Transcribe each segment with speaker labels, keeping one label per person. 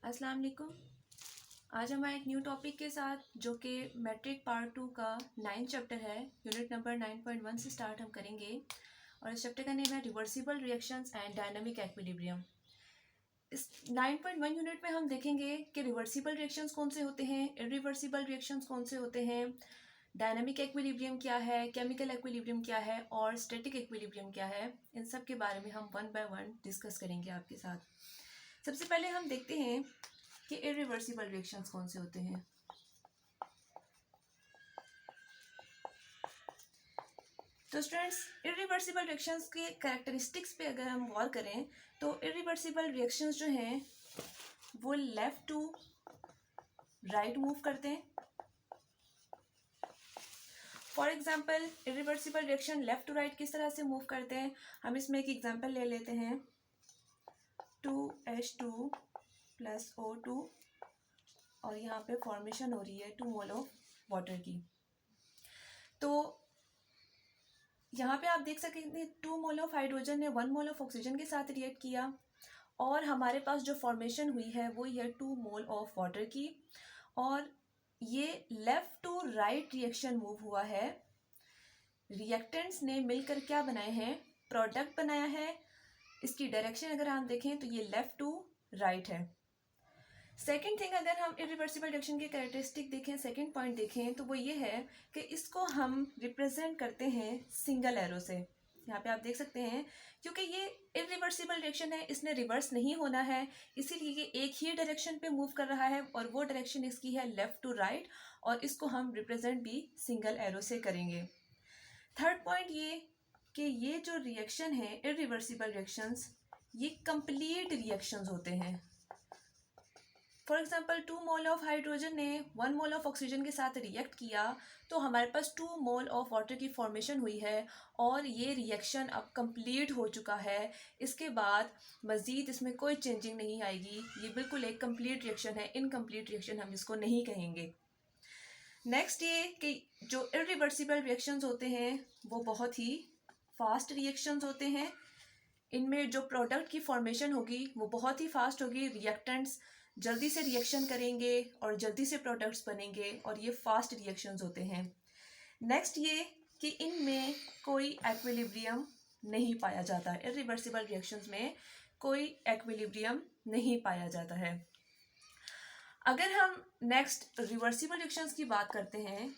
Speaker 1: अस्सलाम वालेकुम। आज हमारे एक न्यू टॉपिक के साथ जो कि मैट्रिक पार्ट 2 का 9 चैप्टर है, यूनिट नंबर 9.1 से स्टार्ट हम करेंगे। और इस चैप्टर का नेम है reversible reactions and dynamic equilibrium. इस 9.1 यूनिट में हम देखेंगे कि रिवर्सिबल रिएक्शंस कौन से होते हैं, इरिवर्सिबल रिएक्शंस कौन से होते हैं, डायनामिक एक्विलिब्रियम क्या है, केमिकल एक्विलिब्रियम क्या है और स्टैटिक एक्विलिब्रियम क्या है। इन सब के बारे में हम वन बाय वन डिस्कस करेंगे आपके साथ। सबसे पहले हम देखते हैं कि इरिवर्सिबल रिएक्शंस कौन से होते हैं। तो स्टूडेंट्स, इरिवर्सिबल रिएक्शंस के कैरेक्टरिस्टिक्स पे अगर हम गौर करें तो इरिवर्सिबल रिएक्शंस जो हैं वो लेफ्ट टू राइट मूव करते हैं। For example, irreversible reaction left to right किस तरह से मूव करते हैं, हम इसमें एक एग्जांपल ले लेते हैं। 2H2 + O2 और यहाँ पे फॉर्मेशन हो रही है 2 मोल ऑफ वाटर की। तो यहाँ पे आप देख सकते हैं 2 मोल ऑफ हाइड्रोजन ने 1 मोल ऑफ ऑक्सीजन के साथ रिएक्ट किया और हमारे पास जो फॉर्मेशन हुई है वो है 2 मोल ऑफ वाटर की। और ये left to right reaction move हुआ है। रिएक्टेंट्स ने मिलकर क्या बनाए हैं, प्रोडक्ट बनाया है। इसकी डायरेक्शन अगर हम देखें तो ये लेफ्ट टू राइट है। सेकेंड थिंग, अगर हम इरिवर्सिबल रिएक्शन के कैरेक्टरिस्टिक देखें, सेकेंड पॉइंट देखें तो वो ये है कि इसको हम रिप्रेजेंट करते हैं सिंगल एरो से। यहाँ पे आप देख सकते हैं क्योंकि ये इरिवर्सिबल रिएक्शन है, इसने रिवर्स नहीं होना है, इसीलिए ये एक ही डायरेक्शन पे मूव कर रहा है और वो डायरेक्शन इसकी है लेफ्ट टू राइट और इसको हम रिप्रेजेंट भी सिंगल एरो से करेंगे। थर्ड पॉइंट ये कि ये जो रिएक्शन है इरिवर्सिबल रिएक्शंस, ये कंप्लीट रिएक्शंस होते हैं। For example 2 mole of hydrogen ने 1 मोल ऑफ ऑक्सीजन के साथ रिएक्ट किया तो हमारे पास 2 मोल ऑफ वाटर की फॉर्मेशन हुई है और ये रिएक्शन अब कंप्लीट हो चुका है। इसके बाद मज़ीद इसमें कोई चेंजिंग नहीं आएगी, ये बिल्कुल एक कंप्लीट रिएक्शन है। इनकम्प्लीट रिएक्शन हम इसको नहीं कहेंगे। नेक्स्ट ये कि जो इरिवर्सिबल रिएक्शंस होते हैं वो बहुत ही फास्ट रिएक्शंस होते हैं। इनमें जो प्रोडक्ट की फॉर्मेशन होगी वो बहुत ही फास्ट होगी, रिएक्टेंट्स जल्दी से रिएक्शन करेंगे और जल्दी से प्रोडक्ट्स बनेंगे और ये फास्ट रिएक्शंस होते हैं। नेक्स्ट ये कि इनमें कोई एक्विलिब्रियम नहीं पाया जाता, इरिवर्सिबल रिएक्शंस में कोई एक्विलिब्रियम नहीं पाया जाता है। अगर हम नेक्स्ट रिवर्सिबल रिएक्शंस की बात करते हैं,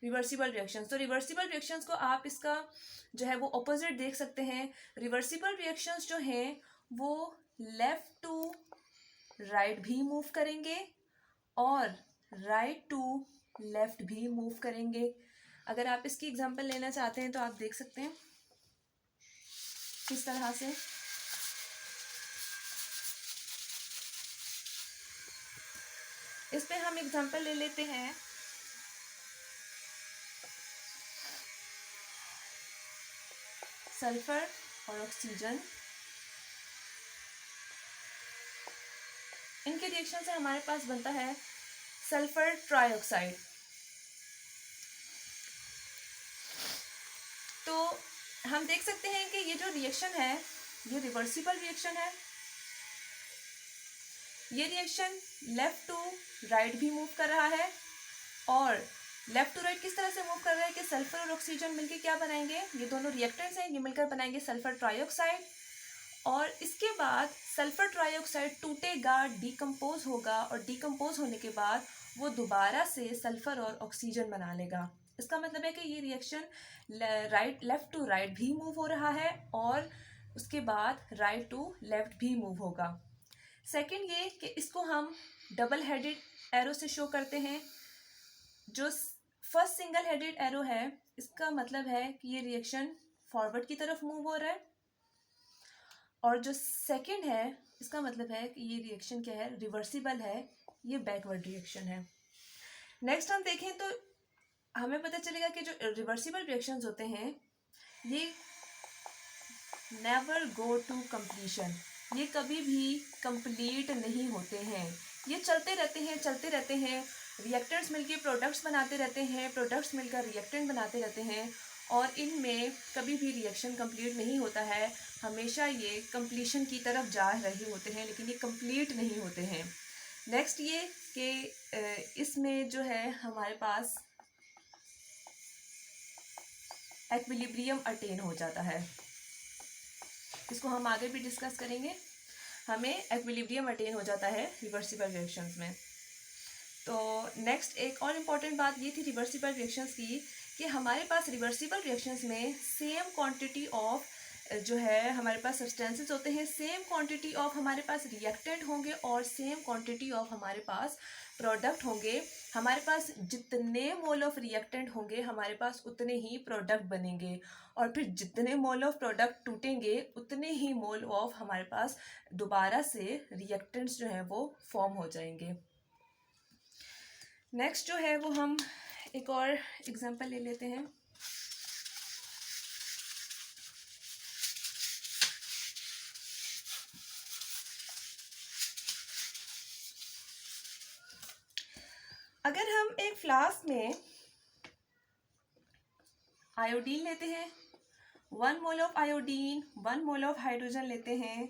Speaker 1: रिवर्सिबल रिएक्शंस, तो रिवर्सिबल रिएक्शंस को आप इसका जो है वो ऑपोजिट देख सकते हैं। रिवर्सिबल रिएक्शंस जो हैं वो लेफ्ट टू राइट भी मूव करेंगे और राइट टू लेफ्ट भी मूव करेंगे। अगर आप इसकी एग्जांपल लेना चाहते हैं तो आप देख सकते हैं किस तरह से। इस पे हम एग्जांपल ले लेते हैं सल्फर और ऑक्सीजन। इनके रिएक्शन से हमारे पास बनता है सल्फर ट्राइऑक्साइड। तो हम देख सकते हैं कि ये जो रिएक्शन है ये रिवर्सिबल रिएक्शन है। ये रिएक्शन लेफ्ट टू राइट भी मूव कर रहा है और लेफ्ट टू राइट किस तरह से मूव कर रहा है कि सल्फर और ऑक्सीजन मिलकर क्या बनाएंगे, ये दोनों रिएक्टेंट्स हैं, ये मिलकर बनाएंगे सल्फर ट्राइऑक्साइड। और इसके बाद सल्फर ट्राइऑक्साइड टूटेगा, डिकम्पोज होगा और डिकम्पोज होने के बाद वो दोबारा से सल्फर और ऑक्सीजन बना लेगा। इसका मतलब है कि ये रिएक्शन लेफ्ट टू राइट भी मूव हो रहा है और उसके बाद राइट टू लेफ्ट भी मूव होगा। सेकंड ये कि इसको हम डबल हेडेड एरो से शो करते हैं। जो फर्स्ट सिंगल हेडेड एरो है इसका मतलब है कि ये रिएक्शन फॉरवर्ड की तरफ मूव हो रहा है और जो सेकंड है इसका मतलब है कि ये रिएक्शन क्या है, रिवर्सिबल है, ये बैकवर्ड रिएक्शन है। नेक्स्ट हम देखें तो हमें पता चलेगा कि जो रिवर्सिबल रिएक्शंस होते हैं ये नेवर गो टू कंप्लीशन, ये कभी भी कंप्लीट नहीं होते हैं, ये चलते रहते हैं चलते रहते हैं। रिएक्टेंट्स मिलकर प्रोडक्ट्स बनाते रहते हैं, प्रोडक्ट्स मिलकर रिएक्टेंट बनाते रहते हैं और इनमें कभी भी रिएक्शन कंप्लीट नहीं होता है, हमेशा ये कंप्लीशन की तरफ जा रहे होते हैं, लेकिन ये कंप्लीट नहीं होते हैं। नेक्स्ट ये कि इसमें जो है हमारे पास एक्विलिब्रियम अटेन हो जाता है, इसको हम आगे भी डिस्कस करेंगे। हमें एक्विलिब्रियम अटेन हो जाता है रिवर्सिबल रिएक्शंस में। तो नेक्स्ट एक और इम्पॉर्टेंट बात ये थी रिवर्सिबल रिएक्शंस की कि हमारे पास रिवर्सिबल रिएक्शंस में सेम क्वांटिटी ऑफ जो है हमारे पास सब्सटेंसेस होते हैं, सेम क्वांटिटी ऑफ हमारे पास रिएक्टेंट होंगे और सेम क्वांटिटी ऑफ हमारे पास प्रोडक्ट होंगे। हमारे पास जितने मोल ऑफ रिएक्टेंट होंगे हमारे पास उतने ही प्रोडक्ट बनेंगे, और फिर जितने मोल ऑफ प्रोडक्ट टूटेंगे उतने ही मोल ऑफ हमारे पास दोबारा से रिएक्टेंट्स जो हैं वो फॉर्म हो जाएंगे। नेक्स्ट जो है वो हम एक और एग्जांपल ले लेते हैं। अगर हम एक फ्लास्क में आयोडीन लेते हैं, 1 mole of iodine 1 mole of hydrogen लेते हैं,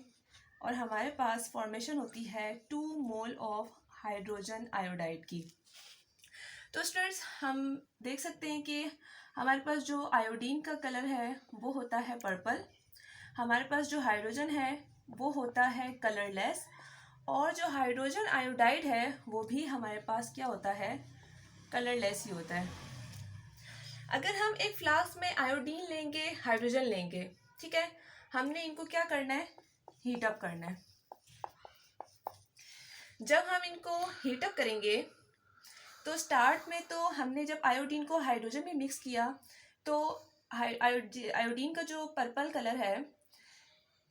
Speaker 1: और हमारे पास फॉर्मेशन होती है 2 मोल ऑफ हाइड्रोजन आयोडाइड की। तो स्टूडेंट्स हम देख सकते हैं कि हमारे पास जो आयोडीन का कलर है वो होता है पर्पल, हमारे पास जो हाइड्रोजन है वो होता है कलरलेस, और जो हाइड्रोजन आयोडाइड है वो भी हमारे पास क्या होता है, कलरलेस ही होता है। अगर हम एक फ्लास्क में आयोडीन लेंगे, हाइड्रोजन लेंगे, ठीक है, हमने इनको क्या करना है, हीट अप करना है। जब हम इनको हीट अप करेंगे तो स्टार्ट में तो हमने जब आयोडीन को हाइड्रोजन में मिक्स किया तो आयोडीन का जो पर्पल कलर है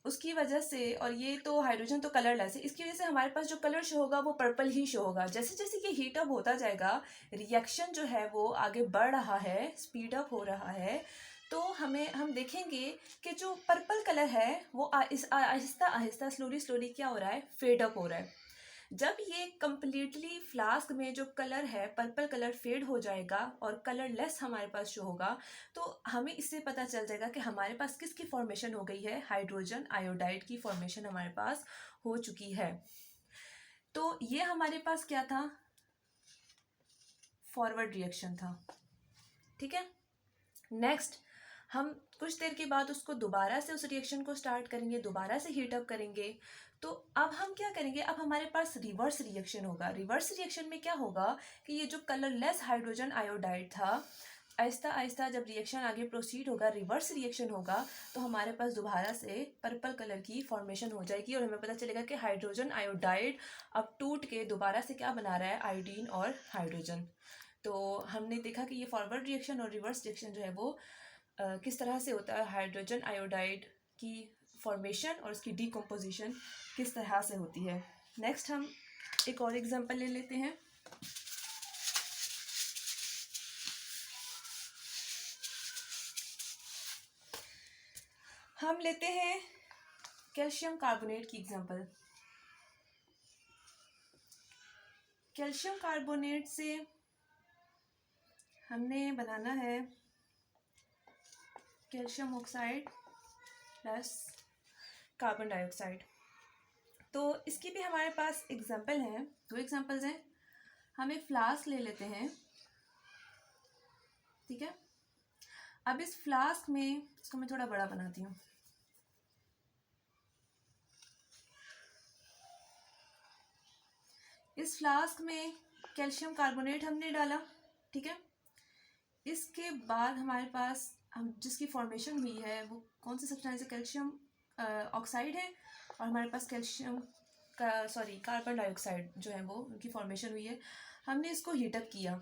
Speaker 1: उसकी वजह से, और ये तो हाइड्रोजन तो कलरलेस है, इसकी वजह से हमारे पास जो कलर शो होगा वो पर्पल ही शो होगा। जैसे जैसे ये हीट अप होता जाएगा, रिएक्शन जो है वो आगे बढ़ रहा है, स्पीड अप हो रहा है, तो हम देखेंगे कि जो पर्पल कलर है वो आहिस्ता आहिस्ता स्लोली क्या हो रहा है, फेड अप हो रहा है। जब ये कंप्लीटली फ्लास्क में जो कलर है पर्पल कलर फेड हो जाएगा और कलरलेस हमारे पास शो होगा, तो हमें इससे पता चल जाएगा कि हमारे पास किसकी फॉर्मेशन हो गई है, हाइड्रोजन आयोडाइड की फॉर्मेशन हमारे पास हो चुकी है। तो ये हमारे पास क्या था, फॉरवर्ड रिएक्शन था, ठीक है। नेक्स्ट हम कुछ देर के बाद उसको दोबारा से उस रिएक्शन को स्टार्ट करेंगे, दोबारा से हीट अप करेंगे। तो अब हम क्या करेंगे, अब हमारे पास रिवर्स रिएक्शन होगा। रिवर्स रिएक्शन में क्या होगा कि ये जो कलरलेस हाइड्रोजन आयोडाइड था, आहिस्ता आहिस्ता जब रिएक्शन आगे प्रोसीड होगा, रिवर्स रिएक्शन होगा, तो हमारे पास दोबारा से पर्पल कलर की फॉर्मेशन हो जाएगी और हमें पता चलेगा कि हाइड्रोजन आयोडाइड अब टूट के दोबारा से क्या बना रहा है, आयोडीन और हाइड्रोजन। तो हमने देखा कि ये फॉरवर्ड रिएक्शन और रिवर्स रिएक्शन जो है वो किस तरह से होता है, हाइड्रोजन आयोडाइड की फॉर्मेशन और उसकी डीकम्पोजिशन किस तरह से होती है। नेक्स्ट हम एक और एग्जांपल ले लेते हैं। हम लेते हैं कैल्शियम कार्बोनेट की एग्जांपल। कैल्शियम कार्बोनेट से हमने बनाना है calcium oxide plus carbon dioxide. तो इसकी भी हमारे पास एग्जांपल हैं, 2 एग्जांपल्स हैं। हम एक फ्लास्क ले लेते हैं, ठीक है। अब इस फ्लास्क में, इसको मैं थोड़ा बड़ा बनाती हूँ, इस फ्लास्क में कैल्शियम कार्बोनेट हमने डाला, ठीक है। इसके बाद हमारे पास हम जिसकी फॉर्मेशन हुई है वो कौन सी सब्सटेंस है, कैल्शियम ऑक्साइड है, और हमारे पास कार्बन डाइऑक्साइड जो है वो उनकी फॉर्मेशन हुई है। हमने इसको हीटअप किया।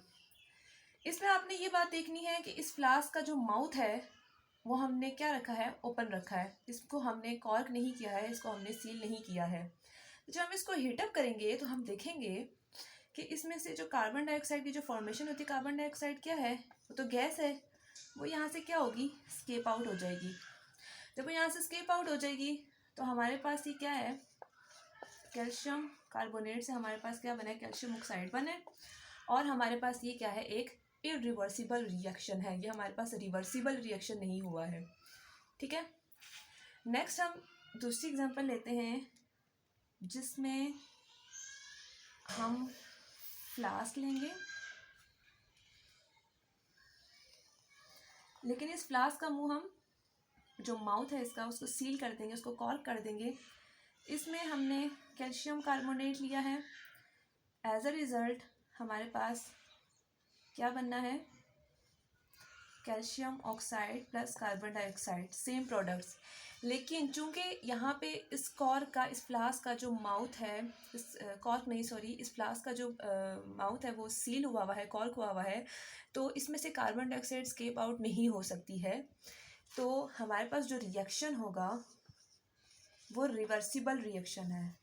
Speaker 1: इसमें आपने ये बात देखनी है कि इस फ्लास्क का जो माउथ है वो हमने क्या रखा है, ओपन रखा है, इसको हमने कॉर्क नहीं किया है, इसको हमने सील नहीं किया है। जब हम इसको हीटअप करेंगे तो हम देखेंगे कि इसमें से जो कार्बन डाइऑक्साइड की जो फॉर्मेशन होती है, कार्बन डाइऑक्साइड क्या है, वो तो गैस है, वो यहाँ से क्या होगी, स्केप आउट हो जाएगी। जब वो यहाँ से स्केप आउट हो जाएगी तो हमारे पास ये क्या है, कैल्शियम कार्बोनेट से हमारे पास क्या बना है, कैल्शियम ऑक्साइड बना है, और हमारे पास ये क्या है, एक इरिवर्सिबल रिएक्शन है, ये हमारे पास रिवर्सिबल रिएक्शन नहीं हुआ है। ठीक है, नेक्स्ट हम दूसरी एग्जांपल लेते हैं जिसमें हम फ्लास्क लेंगे, लेकिन इस फ्लास्क का मुंह हम जो माउथ है इसका उसको सील कर देंगे, उसको कॉर्क कर देंगे। इसमें हमने कैल्शियम कार्बोनेट लिया है। एज अ रिज़ल्ट हमारे पास क्या बनना है, calcium oxide plus carbon dioxide, same products. लेकिन चूंकि यहाँ पे इस कॉर्क का, इस फ्लास्क का जो माउथ है, इस कॉर्क नहीं सॉरी, इस फ्लास्क का जो माउथ है वो सील हुआ हुआ है, कॉर्क हुआ हुआ है, तो इसमें से कार्बन डाइऑक्साइड स्केप आउट नहीं हो सकती है। तो हमारे पास जो रिएक्शन होगा वो रिवर्सिबल रिएक्शन है।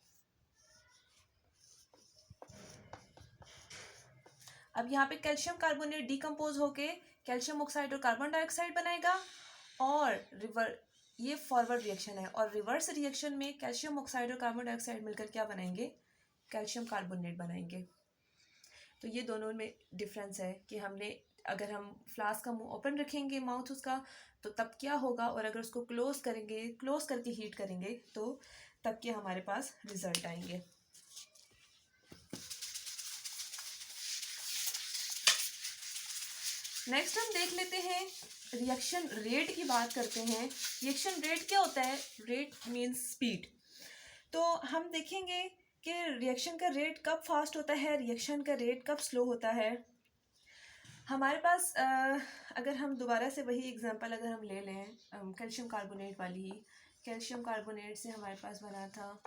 Speaker 1: अब यहाँ पे कैल्शियम कार्बोनेट डिकम्पोज होके कैल्शियम ऑक्साइड और कार्बन डाइऑक्साइड बनाएगा, और ये फॉरवर्ड रिएक्शन है। और रिवर्स रिएक्शन में कैल्शियम ऑक्साइड और कार्बन डाइऑक्साइड मिलकर क्या बनाएंगे, कैल्शियम कार्बोनेट बनाएंगे। तो ये दोनों में डिफरेंस है कि हमने, अगर हम फ्लास्क का मुंह ओपन रखेंगे माउथ उसका, तो तब क्या होगा, और अगर उसको क्लोज करेंगे, क्लोज करके हीट करेंगे, तो तब क्या हमारे पास रिजल्ट आएंगे। नेक्स्ट हम देख लेते हैं, रिएक्शन रेट की बात करते हैं। रिएक्शन रेट क्या होता है, रेट मीन्स स्पीड। तो हम देखेंगे कि रिएक्शन का रेट कब फास्ट होता है, रिएक्शन का रेट कब स्लो होता है। हमारे पास अगर हम दोबारा से वही एग्जांपल अगर हम ले लें, कैल्शियम कार्बोनेट वाली ही, कैल्शियम कार्बोनेट से हमारे पास बना था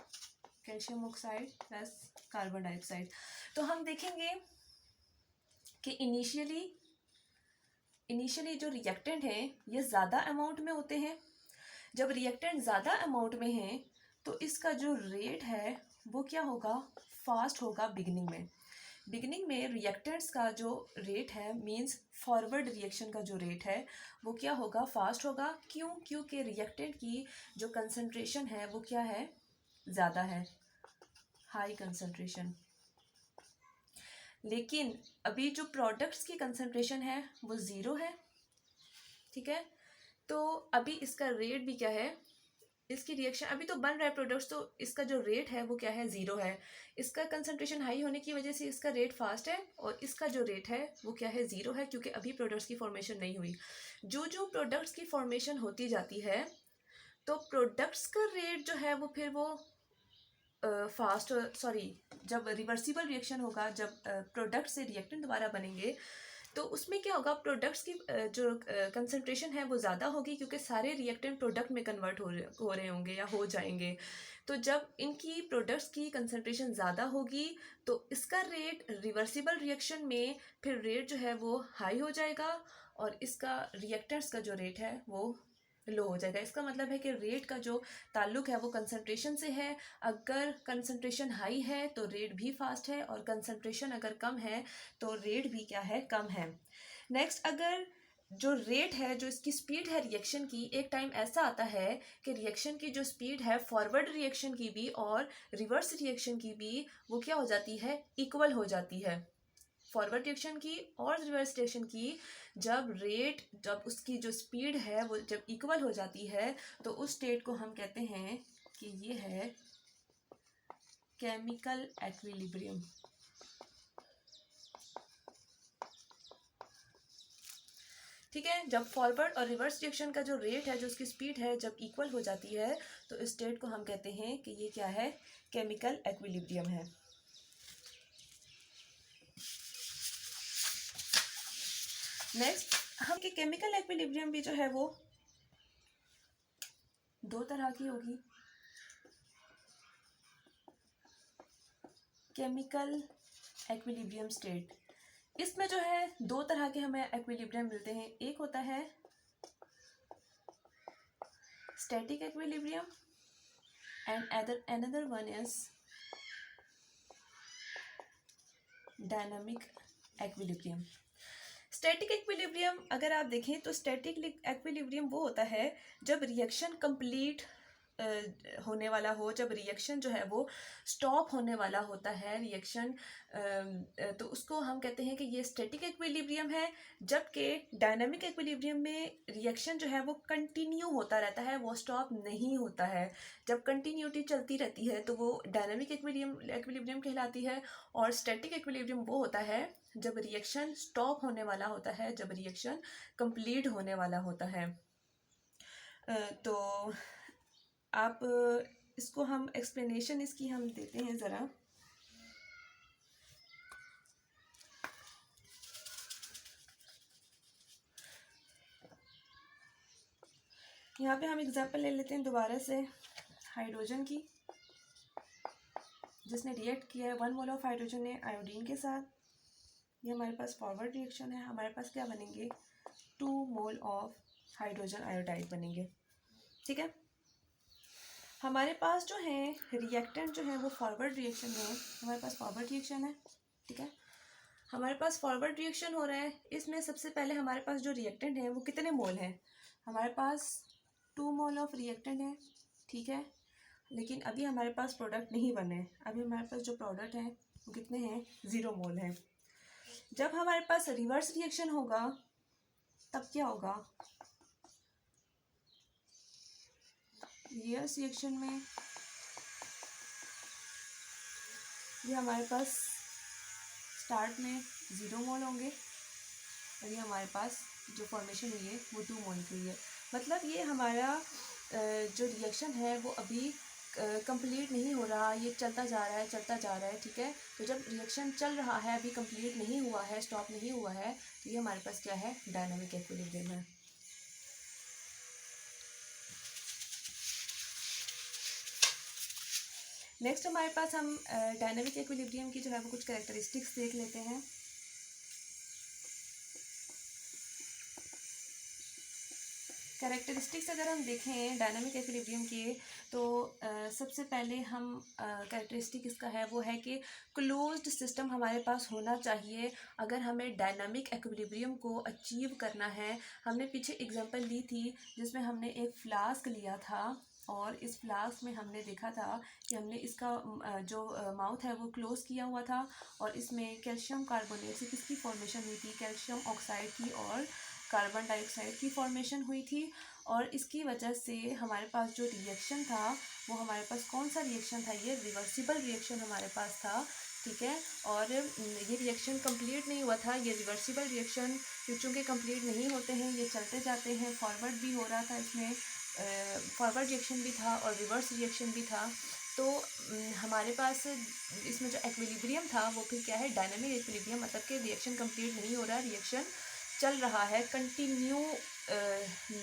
Speaker 1: calcium oxide plus carbon dioxide. तो हम देखेंगे कि इनिशियली जो रिएक्टेंट हैं ये ज़्यादा अमाउंट में होते हैं। जब रिएक्टेंट ज़्यादा अमाउंट में हैं तो इसका जो रेट है वो क्या होगा, फास्ट होगा। बिगिनिंग में रिएक्टेंट्स का जो रेट है, मींस फॉरवर्ड रिएक्शन का जो रेट है, वो क्या होगा, फास्ट होगा। क्यों, क्योंकि रिएक्टेंट की जो कंसंट्रेशन है वो क्या है, ज़्यादा है, हाई कंसंट्रेशन। लेकिन अभी जो प्रोडक्ट्स की कंसंट्रेशन है वो ज़ीरो है। ठीक है, तो अभी इसका रेट भी क्या है, इसकी रिएक्शन अभी तो बन रहा है प्रोडक्ट्स, तो इसका जो रेट है वो क्या है, ज़ीरो है। इसका कंसंट्रेशन हाई होने की वजह से इसका रेट फास्ट है, और इसका जो रेट है वो क्या है, ज़ीरो है, क्योंकि अभी प्रोडक्ट्स की फॉर्मेशन नहीं हुई। जो प्रोडक्ट्स की फॉर्मेशन होती जाती है तो प्रोडक्ट्स का रेट जो है वो फिर वो फास्ट, सॉरी, जब रिवर्सिबल रिएक्शन होगा, जब प्रोडक्ट से रिएक्टेंट दोबारा बनेंगे, तो उसमें क्या होगा, प्रोडक्ट्स की जो कंसंट्रेशन है वो ज़्यादा होगी, क्योंकि सारे रिएक्टेंट प्रोडक्ट में कन्वर्ट हो रहे होंगे या हो जाएंगे। तो जब इनकी प्रोडक्ट्स की कंसंट्रेशन ज़्यादा होगी तो इसका रेट रिवर्सिबल रिएक्शन में फिर रेट जो है वो हाई हो जाएगा, और इसका रिएक्टेंट्स का जो रेट है वो लो हो जाएगा। इसका मतलब है कि रेट का जो ताल्लुक है वो कंसंट्रेशन से है। अगर कंसंट्रेशन हाई है तो रेट भी फास्ट है, और कंसंट्रेशन अगर कम है तो रेट भी क्या है, कम है। नेक्स्ट, अगर जो रेट है, जो इसकी स्पीड है रिएक्शन की, एक टाइम ऐसा आता है कि रिएक्शन की जो स्पीड है फॉरवर्ड रिएक्शन की भी और रिवर्स रिएक्शन की भी वो क्या हो जाती है, इक्वल हो जाती है। फॉरवर्ड रिएक्शन की और रिवर्स रिएक्शन की जब उसकी जो स्पीड है वो जब इक्वल हो जाती है तो उस स्टेट को हम कहते हैं कि ये है केमिकल एक्विलिब्रियम। ठीक है, जब फॉरवर्ड और रिवर्स रिएक्शन का जो रेट है, जो उसकी स्पीड है, जब इक्वल हो जाती है तो इस स्टेट को हम कहते हैं कि ये क्या है, केमिकल एक्विलिब्रियम है। नेक्स्ट, हम कि केमिकल एक्विलिब्रियम भी जो है वो दो तरह की होगी। केमिकल एक्विलिब्रियम स्टेट, इसमें जो है दो तरह के हमें एक्विलिब्रियम मिलते हैं। एक होता है static equilibrium and another one is dynamic equilibrium. Static equilibrium अगर आप देखें तो स्टैटिक एक्विलिब्रियम वो होता है जब रिएक्शन कंप्लीट होने वाला हो, जब रिएक्शन जो है वो स्टॉप होने वाला होता है रिएक्शन, तो उसको हम कहते हैं कि ये स्टैटिक इक्विलिब्रियम है। जबकि डायनामिक इक्विलिब्रियम में रिएक्शन जो है वो कंटिन्यू होता रहता है, वो स्टॉप नहीं होता है। जब कंटिन्यूटी चलती रहती है तो वो डायनामिक इक्विलिब्रियम कहलाती है। और स्टैटिक इक्विलिब्रियम वो होता है जब रिएक्शन स्टॉप होने वाला होता है, जब रिएक्शन कंप्लीट होने वाला होता है। तो आप इसको हम एक्सप्लेनेशन इसकी हम देते हैं ज़रा। यहाँ पे हम एग्जांपल ले लेते हैं दोबारा से हाइड्रोजन की, जिसने रिएक्ट किया है 1 मोल ऑफ हाइड्रोजन ने आयोडीन के साथ। ये हमारे पास फॉरवर्ड रिएक्शन है। हमारे पास क्या बनेंगे, 2 मोल ऑफ हाइड्रोजन आयोडाइड बनेंगे। ठीक है, हमारे पास जो है रिएक्टेंट जो है वो फॉरवर्ड रिएक्शन में, हमारे पास फॉरवर्ड रिएक्शन है। ठीक है, हमारे पास फॉरवर्ड रिएक्शन हो रहा है। इसमें सबसे पहले हमारे पास जो रिएक्टेंट है वो कितने मोल हैं, हमारे पास 2 मोल ऑफ रिएक्टेंट है। ठीक है, लेकिन अभी हमारे पास प्रोडक्ट नहीं बने। अभी हमारे पास जो प्रोडक्ट हैं वो कितने हैं, 0 मोल हैं। जब हमारे पास रिवर्स रिएक्शन होगा तब क्या होगा, रिवर्स रिएक्शन में ये हमारे पास स्टार्ट में 0 मोल होंगे और ये हमारे पास जो फॉर्मेशन हुई है वो 2 मोल की हुई है। मतलब ये हमारा जो रिएक्शन है वो अभी कंप्लीट नहीं हो रहा, ये चलता जा रहा है, चलता जा रहा है। ठीक है, तो जब रिएक्शन चल रहा है, अभी कंप्लीट नहीं हुआ है, स्टॉप नहीं हुआ है, तो ये हमारे पास क्या है, डायनामिक इक्विलिब्रियम है। नेक्स्ट हमारे पास हम डायनामिक इक्विलिब्रियम की जो है वो कुछ कैरेक्टरिस्टिक्स देख लेते हैं। कैरेक्टरिस्टिक्स अगर हम देखें डायनामिक इक्विलिब्रियम के, तो सबसे पहले हम कैरेक्टरिस्टिक इसका है वो है कि क्लोज्ड सिस्टम हमारे पास होना चाहिए अगर हमें डायनामिक इक्विलिब्रियम को अचीव करना है। हमने पीछे एग्जांपल ली थी जिसमें हमने एक फ्लास्क लिया था और इस फ्लास्क में हमने देखा था कि हमने इसका जो माउथ है वो क्लोज किया हुआ था और इसमें कैल्शियम कार्बोनेट से किसकी फॉर्मेशन हुई थी, कैल्शियम ऑक्साइड की और कार्बन डाइऑक्साइड की फॉर्मेशन हुई थी। और इसकी वजह से हमारे पास जो रिएक्शन था वो हमारे पास कौन सा रिएक्शन था, ये रिवर्सिबल रिएक्शन हमारे पास था। ठीक है, और ये रिएक्शन कंप्लीट नहीं हुआ था, ये रिवर्सिबल रिएक्शन चूँकि कंप्लीट नहीं होते हैं, ये चलते जाते हैं। फॉरवर्ड भी हो रहा था, इसमें फॉरवर्ड रिएक्शन भी था और रिवर्स रिएक्शन भी था। तो हमारे पास इसमें जो इक्विलिब्रियम था वो फिर क्या है, डायनामिक इक्विलिब्रियम, मतलब कि रिएक्शन कंप्लीट नहीं हो रहा, रिएक्शन चल रहा है, कंटिन्यू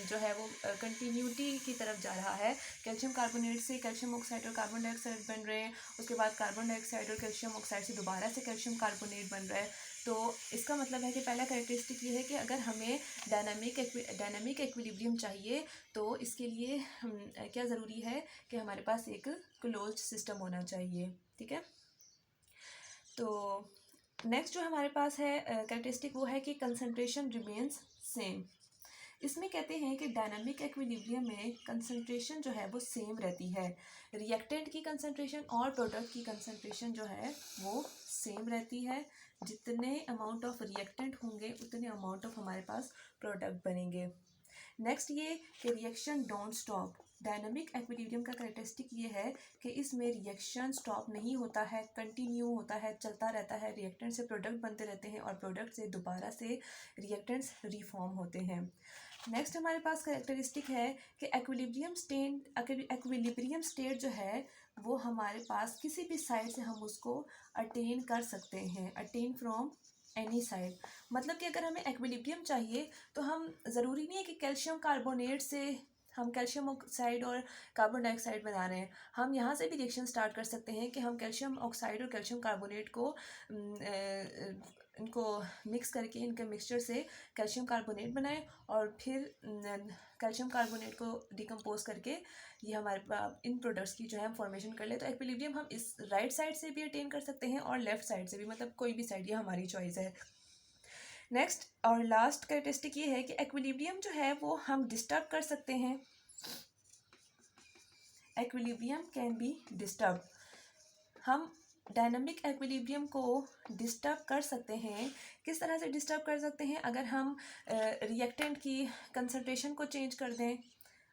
Speaker 1: जो है वो कंटिन्यूटी की तरफ जा रहा है। कैल्शियम कार्बोनेट से कैल्शियम ऑक्साइड और कार्बन डाइऑक्साइड बन रहे हैं, उसके बाद कार्बन डाइऑक्साइड और कैल्शियम ऑक्साइड से दोबारा से कैल्शियम कार्बोनेट बन रहा है। तो इसका मतलब है कि पहला कैरेक्टरिस्टिक ये है कि अगर हमें डायनामिक एक्विलिब्रियम चाहिए तो इसके लिए क्या ज़रूरी है कि हमारे पास एक क्लोज्ड सिस्टम होना चाहिए। ठीक है, तो नेक्स्ट जो हमारे पास है कैरेक्टरिस्टिक वो है कि कंसंट्रेशन रिमेन्स सेम। इसमें कहते हैं कि डायनामिक इक्विलिब्रियम में कंसंट्रेशन जो है वो सेम रहती है, रिएक्टेंट की कंसंट्रेशन और प्रोडक्ट की कंसंट्रेशन जो है वो सेम रहती है। जितने अमाउंट ऑफ रिएक्टेंट होंगे उतने अमाउंट ऑफ हमारे पास प्रोडक्ट बनेंगे। नेक्स्ट ये कि reaction don't stop. Dynamic equilibrium का कैरेक्टरिस्टिक ये है कि इसमें रिएक्शन स्टॉप नहीं होता है, कंटिन्यू होता है, चलता रहता है। रिएक्टेंट से प्रोडक्ट बनते रहते हैं और प्रोडक्ट से दोबारा से रिएक्टेंट्स रिफॉर्म होते हैं। नेक्स्ट हमारे पास कैरेक्टरिस्टिक है कि एक्विलिब्रियम स्टेट जो है वो हमारे पास किसी भी साइड से हम उसको अटेन कर सकते हैं, अटेन फ्रॉम एनी साइड। मतलब कि अगर हमें एक्विलिब्रियम चाहिए तो हम ज़रूरी नहीं है कि कैल्शियम कार्बोनेट से हम कैल्शियम ऑक्साइड और कार्बन डाइऑक्साइड बना रहे हैं। हम यहाँ से भी रिएक्शन स्टार्ट कर सकते हैं कि हम कैल्शियम ऑक्साइड और कैल्शियम कार्बोनेट को इनको मिक्स करके इनके मिक्सचर से कैल्शियम कार्बोनेट बनाएं और फिर कैल्शियम कार्बोनेट को डिकम्पोज करके ये हमारे इन प्रोडक्ट्स की जो है हम फॉर्मेशन कर ले। तो एक्विलिब्रियम हम इस राइट साइड से भी अटेन कर सकते हैं और लेफ्ट साइड से भी, मतलब कोई भी साइड, ये हमारी चॉइस है। नेक्स्ट और लास्ट कैरेक्टरिस्टिक ये है कि एक्विलिब्रियम जो है वो हम डिस्टर्ब कर सकते हैं। Equilibrium can be disturb. हम डायनामिक एक्विलिब्रियम को डिस्टर्ब कर सकते हैं। किस तरह से डिस्टर्ब कर सकते हैं? अगर हम रिएक्टेंट की कंसंट्रेशन को चेंज कर दें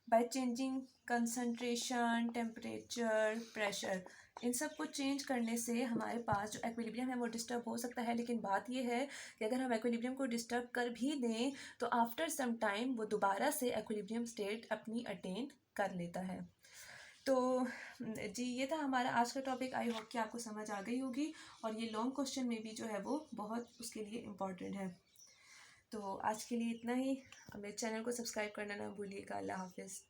Speaker 1: by changing concentration, temperature, pressure, इन सब को चेंज करने से हमारे पास जो एक्विलिब्रियम है वो डिस्टर्ब हो सकता है। लेकिन बात यह है कि अगर हम एक्विलिब्रियम को डिस्टर्ब कर भी दें तो आफ्टर सम टाइम वो दोबारा से एक्विलिब्रियम स्टेट अपनी अटेन कर लेता है। तो जी ये था हमारा आज का टॉपिक। आई होप कि आपको समझ आ गई होगी और ये लॉन्ग क्वेश्चन में भी जो है वो बहुत उसके लिए इम्पॉर्टेंट है। तो आज के लिए इतना ही। मेरे चैनल को सब्सक्राइब करना ना भूलिएगा। अल्लाह हाफिज़।